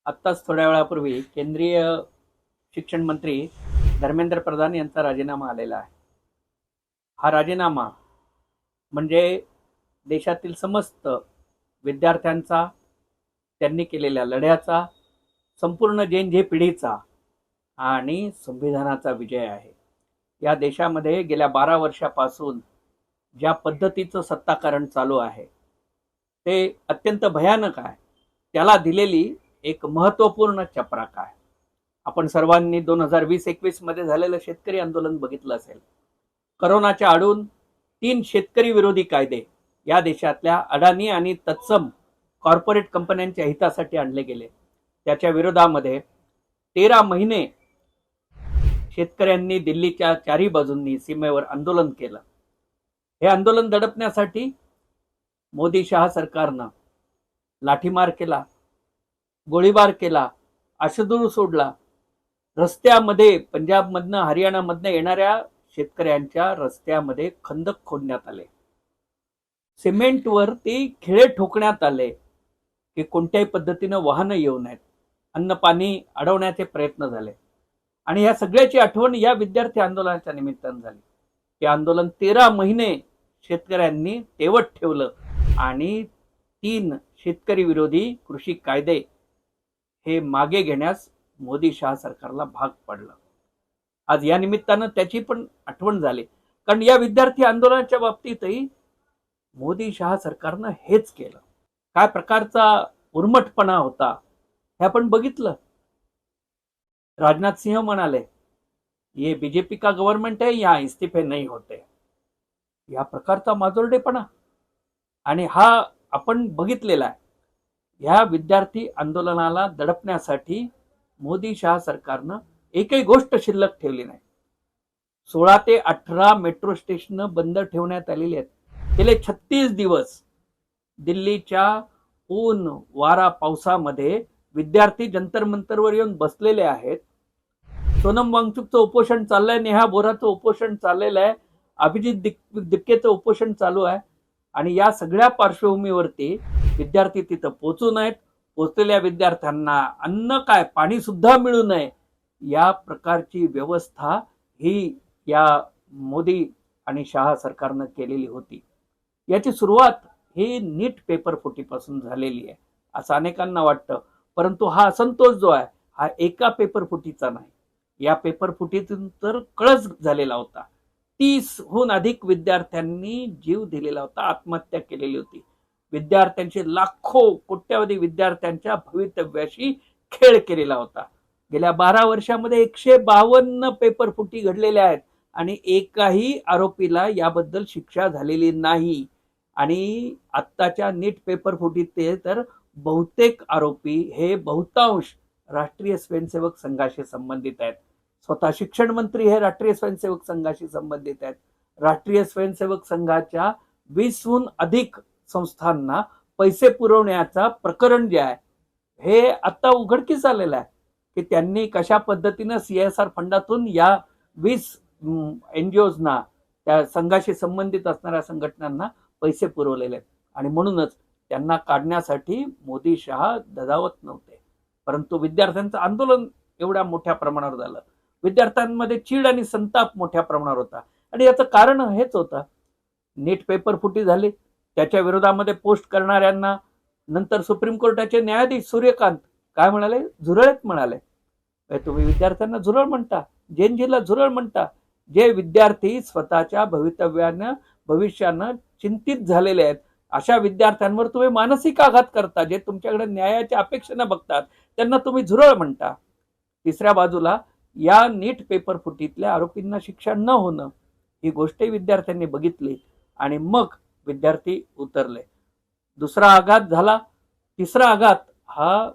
आत्ताच थोड्या वेळापूर्वी केंद्रीय शिक्षण मंत्री धर्मेंद्र प्रधान यांचा राजीनामा आलेला आहे. हा राजीनामा म्हणजे देशातील समस्त विद्यार्थ्यांचा, त्यांनी केलेल्या लढ्याचा, संपूर्ण जे पिढीचा आणि संविधानाचा विजय आहे. या देशामध्ये गेल्या 12 वर्षापासून ज्या पद्धतीचं सत्ताकरण चालू आहे ते अत्यंत भयानक आहे. त्याला दिलेली एक महत्त्वपूर्ण चपराक आहे. आपण सर्वांनी 2020-21 मध्ये झालेलं शेतकरी आंदोलन बघितलं असेल. करोनाच्या आडून 3 शेतकरी विरोधी कायदे या देशातल्या अडाणी आणि तत्सम कॉर्पोरेट कंपन्यांच्या हितासाठी आणले गेले. त्याच्या विरोधामध्ये 13 महिने शेतकऱ्यांनी दिल्लीच्या चारही बाजूंनी सीमेवर आंदोलन केलं. हे आंदोलन दडपण्यासाठी मोदी शहा सरकारनं लाठीमार केला, गोळीबार केला, अश्रूधूर सोडला. रस्त्यामध्ये पंजाबमधनं हरियाणामधनं येणाऱ्या शेतकऱ्यांच्या रस्त्यामध्ये खंदक खोदण्यात आले. सिमेंटवरती खिळे ठोकण्यात आले की कोणत्याही पद्धतीनं वाहनं येऊ नयेत. अन्न पाणी अडवण्याचे प्रयत्न झाले आणि या सगळ्याची आठवण या विद्यार्थी आंदोलनाच्या निमित्तानं झाली. हे आंदोलन 13 महिने शेतकऱ्यांनी तेवत ठेवलं आणि 3 शेतकरी विरोधी कृषी कायदे हे मागे घेण्यास मोदी शहा सरकारला भाग पडलं. आज या निमित्तानं त्याची पण आठवण झाली, कारण या विद्यार्थी आंदोलनाच्या बाबतीतही मोदी शहा सरकारनं हेच केलं. काय प्रकारचा उर्मटपणा होता हे आपण बघितलं. राजनाथ सिंह म्हणाले, ये बीजेपी का गवर्नमेंट है, यहाँ इस्तीफे नहीं होते. या प्रकारचा माजोरडेपणा आणि हा आपण बघितलेला आहे. ह्या विद्यार्थी आंदोलनाला दडपण्यासाठी मोदी शहा सरकारनं एकही गोष्ट शिल्लक ठेवली नाही. 16 ते 18 मेट्रो स्टेशन बंद ठेवण्यात आलेली आहेत. गेले 36 दिवस दिल्लीच्या ऊन वारा पावसामध्ये विद्यार्थी जंतर मंतरवर येऊन बसलेले आहेत. सोनम वांगचुकचं उपोषण चाललंय, नेहा बोराचं उपोषण चाललेलं आहे, अभिजित दिक्केचं उपोषण चालू आहे. आणि या सगळ्या पार्श्वभूमीवरती विद्यार्थी तिथं पोहोचू नयेत, पोहोचलेल्या विद्यार्थ्यांना अन्न काय पाणी सुद्धा मिळू नये, या प्रकारची व्यवस्था ही या मोदी आणि शहा सरकारनं केलेली होती. याची सुरुवात ही नीट पेपर फुटीपासून झालेली आहे असं अनेकांना वाटतं. परंतु हा असंतोष जो आहे हा एका पेपर फुटीचा नाही. या पेपर फुटीतून तर कळस झालेला होता. 30हून अधिक विद्यार्थ्यांनी जीव दिलेला होता, आत्महत्या केलेली होती. विद्यार्थ्यांचे लाखो कोट्यावधी विद्यार्थ्यांच्या भवितव्याशी खेळ केलेला होता. गेल्या 12 वर्षामध्ये 152 पेपर फुटी घडलेल्या आहेत आणि एकाही आरोपीला याबद्दल शिक्षा झालेली नाही. आणि आत्ताच्या नीट पेपर फुटीत तर बहुतेक आरोपी हे बहुतांश राष्ट्रीय स्वयंसेवक संघाशी संबंधित आहेत. स्वतः शिक्षण मंत्री हे राष्ट्रीय स्वयंसेवक संघाशी संबंधित आहेत. राष्ट्रीय स्वयंसेवक संघाच्या 20हून अधिक संस्थांना पैसे पुरवण्याचा प्रकरण जे आहे हे आता उघडकीस आलेलं आहे की त्यांनी कशा पद्धतीनं CSR फंडातून या 20 NGOजना, त्या संघाशी संबंधित असणाऱ्या संघटनांना पैसे पुरवलेले आहेत. आणि म्हणूनच त्यांना काढण्यासाठी मोदी शहा ददावत नव्हते. परंतु विद्यार्थ्यांचं आंदोलन एवढ्या मोठ्या प्रमाणावर झालं, विद्यार्थ्यांमध्ये चीड आणि संताप मोठ्या प्रमाणावर होता. आणि याचं कारण हेच होतं, नीट पेपर फुटी झाली, त्याच्या विरोधामध्ये पोस्ट करणाऱ्यांना नंतर सुप्रीम कोर्टाचे न्यायाधीश सूर्यकांत काय म्हणाले, झुरळत म्हणाले. तुम्ही विद्यार्थ्यांना झुरळ म्हणता, जेनजीला झुरळ म्हणता. जे विद्यार्थी स्वतःच्या भविष्यानं चिंतित झालेले आहेत अशा विद्यार्थ्यांवर तुम्ही मानसिक आघात करता. जे तुमच्याकडे न्यायाच्या अपेक्षेनं बघतात त्यांना तुम्ही झुरळ म्हणता. तिसऱ्या बाजूला या नीट पेपर फुटीतल्या आरोपींना शिक्षा न होणं ही गोष्टही विद्यार्थ्यांनी बघितली आणि मग विद्यार्थी उतरले. दुसरा आघात झाला. तिसरा आघात हा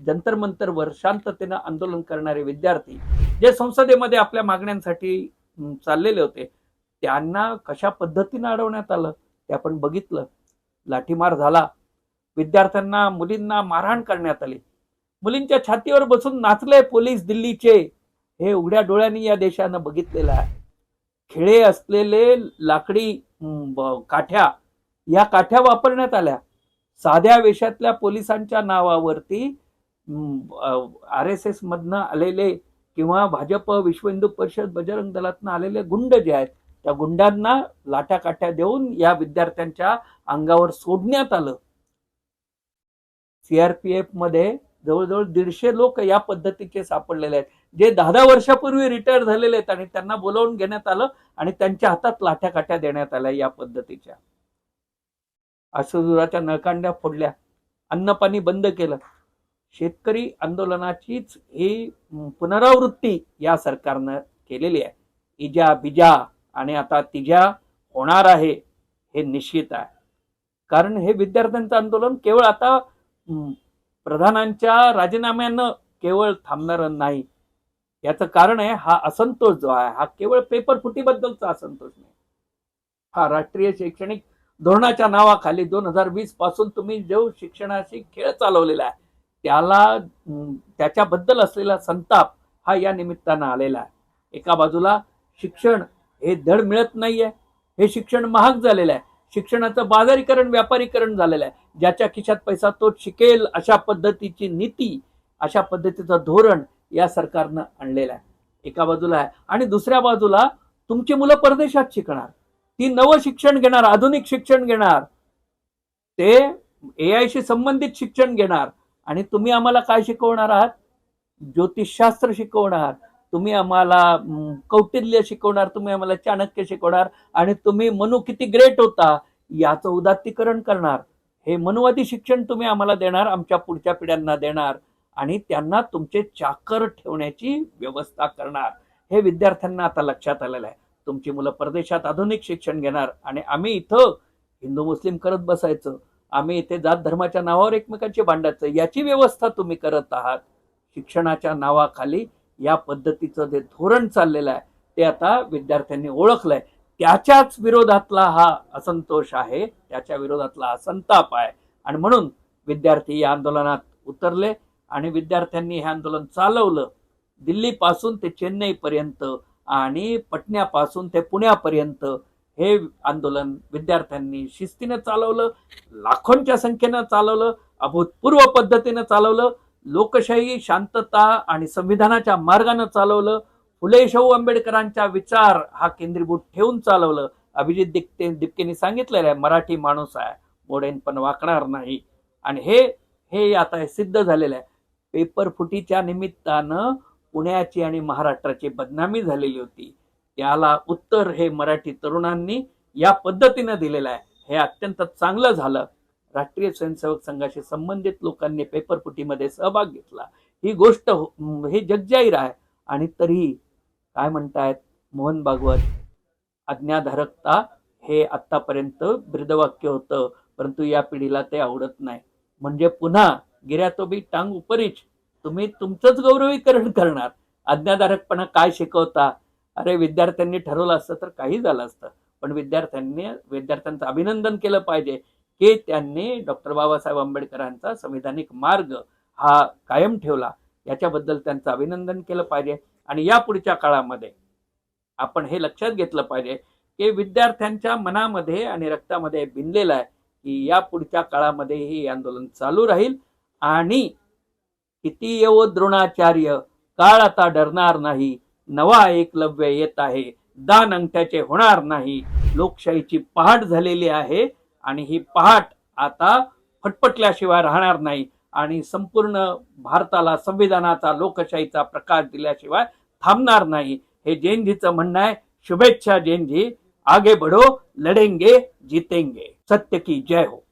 जंतर मंतरवर शांततेनं आंदोलन करणारे विद्यार्थी जे संसदेमध्ये आपल्या मागण्यांसाठी चाललेले होते त्यांना कशा पद्धतीनं अडवण्यात आलं ते आपण बघितलं. लाठीमार झाला, विद्यार्थ्यांना मुलींना मारहाण करण्यात आली, मुलींच्या छातीवर बसून नाचले पोलीस दिल्लीचे. हे उघड्या डोळ्यांनी या देशानं बघितलेलं आहे. खिळे असलेले लाकडी काठ्या, या काठ्या वापरण्यात आल्या. साध्या वेशातल्या पोलिसांच्या नावावरती RSS मधनं आलेले किंवा भाजप, विश्व हिंदू परिषद, बजरंग दलातनं आलेले गुंड जे आहेत त्या गुंडांना लाठ्याकाठ्या देऊन या विद्यार्थ्यांच्या अंगावर सोडण्यात आलं. CRPF मध्ये जवळजवळ 150 लोक या पद्धतीचे सापडलेले आहेत, जे 10 वर्षापूर्वी रिटायर झालेले आहेत आणि त्यांना बोलावून घेण्यात आलं आणि त्यांच्या हातात लाठ्याकाठ्या देण्यात आल्या या पद्धतीच्या. अश्रुधुराच्या नळकांड्या फोडल्या, अन्नपाणी बंद केलं. शेतकरी आंदोलनाचीच ही पुनरावृत्ती या सरकारनं केलेली आहे. इजा बिजा आणि आता तिजा होणार आहे हे निश्चित आहे. कारण हे विद्यार्थ्यांचं आंदोलन केवळ आता प्रधानांच्या राजीनाम्यानं केवळ थांबणार नाही. याचं कारण आहे हा असंतोष जो आहे, हा केवळ पेपर फुटीबद्दलचा असंतोष नाही. हा राष्ट्रीय शैक्षणिक धोरणाच्या नावाखाली 2020 पासून तुम्ही जो शिक्षणाशी खेळ चालवलेला आहे त्याच्याबद्दल असलेला संताप हा या निमित्तानं आलेला आहे. एका बाजूला शिक्षण हे धड मिळत नाहीये, हे शिक्षण महाग झालेलं आहे, शिक्षणाचं बाजारीकरण, व्यापारीकरण झालेलं आहे. ज्याच्या खिशात पैसा तोच शिकेल अशा पद्धतीची नीती, अशा पद्धतीचं धोरण या सरकारनं आणलेलं आहे. एका बाजूला आहे. आणि दुसऱ्या बाजूला तुमची मुलं परदेशात शिकणार, ती नवं शिक्षण घेणार, आधुनिक शिक्षण घेणार, ते AI शी संबंधित शिक्षण घेणार. आणि तुम्ही आम्हाला काय शिकवणार आहात? ज्योतिषशास्त्र शिकवणार, तुम्ही आम्हाला कौटिल्य शिकवणार, तुम्ही आम्हाला चाणक्य शिकवणार आणि तुम्ही मनु किती ग्रेट होता याचं उदात्तीकरण करणार. हे मनुवादी शिक्षण तुम्ही आम्हाला देणार, आमच्या पुढच्या पिढ्यांना देणार आणि त्यांना तुमचे चाकर ठेवण्याची व्यवस्था करणार. हे विद्यार्थ्यांना आता लक्षात आलेलं आहे. तुमची मुलं परदेशात आधुनिक शिक्षण घेणार आणि आम्ही इथं हिंदू मुस्लिम करत बसायचं, आम्ही इथे जात धर्माच्या नावावर एकमेकांची भांडायचं, याची व्यवस्था तुम्ही करत आहात. शिक्षणाच्या नावाखाली या पद्धतीचं जे धोरण चाललेलं आहे ते आता विद्यार्थ्यांनी ओळखलंय. त्याच्याच विरोधातला हा असंतोष आहे, त्याच्या विरोधातला हा संताप आहे. आणि म्हणून विद्यार्थी या आंदोलनात उतरले आणि विद्यार्थ्यांनी हे आंदोलन चालवलं. दिल्लीपासून ते चेन्नईपर्यंत आणि पटण्यापासून ते पुण्यापर्यंत हे आंदोलन विद्यार्थ्यांनी शिस्तीनं चालवलं, लाखोंच्या संख्येनं चालवलं, अभूतपूर्व पद्धतीनं चालवलं. लोकशाही, शांतता आणि संविधानाच्या मार्गाने चालवलं. फुले शाहू आंबेडकरांचा विचार हा केंद्रीभूत ठेवून चालवलं. अभिजित दिपकेंनी सांगितलेलं आहे, मराठी माणूस आहे, मोडेन पण वाकणार नाही. आणि हे आता सिद्ध झालेलं आहे. पेपर फुटीच्या निमित्तानं पुण्याची आणि महाराष्ट्राची बदनामी झालेली होती, त्याला उत्तर हे मराठी तरुणांनी या पद्धतीनं दिलेलं आहे. हे अत्यंत चांगलं झालं. राष्ट्रीय स्वयंसेवक संघाशी संबंधित लोकांनी पेपर फुटीमध्ये सहभाग घेतला, ही गोष्ट हे जगजाहीर आहे. आणि तरी काय म्हणतायत मोहन भागवत, आज्ञाधारकता हे आतापर्यंत ब्रीदवाक्य होतं, परंतु या पिढीला ते आवडत नाही. म्हणजे पुन्हा गिर्यातोबी टांग उपरीच तुम्ही तुमचंच गौरवीकरण करणार. आज्ञाधारकपणा काय शिकवता? अरे विद्यार्थ्यांनी ठरवलं असतं तर काही झालं असतं, पण विद्यार्थ्यांचं अभिनंदन केलं पाहिजे की त्यांनी डॉक्टर बाबासाहेब आंबेडकरांचा संविधानिक मार्ग हा कायम ठेवला. याच्याबद्दल त्यांचं अभिनंदन केलं पाहिजे. आणि या पुढच्या काळामध्ये आपण हे लक्षात घेतलं पाहिजे की विद्यार्थ्यांच्या मनामध्ये आणि रक्तामध्ये भिनलेलं आहे की या पुढच्या काळामध्ये हे आंदोलन चालू राहील. आणि किती येवो द्रोणाचार्य, काळ आता डरणार नाही, नवा एकलव्य येत आहे, दान अंगठ्याचे होणार नाही. लोकशाहीची पहाट झालेली आहे आणि ही पहाट आता फटफटल्याशिवाय राहणार नाही आणि संपूर्ण भारताला संविधानाचा, लोकशाहीचा प्रकाश दिल्याशिवाय थांबणार नाही. हे जैनजीचं म्हणणं आहे. शुभेच्छा जैनजी, आगे बढ़ो, लढेंगे, जीतेंगे. सत्य की जय हो.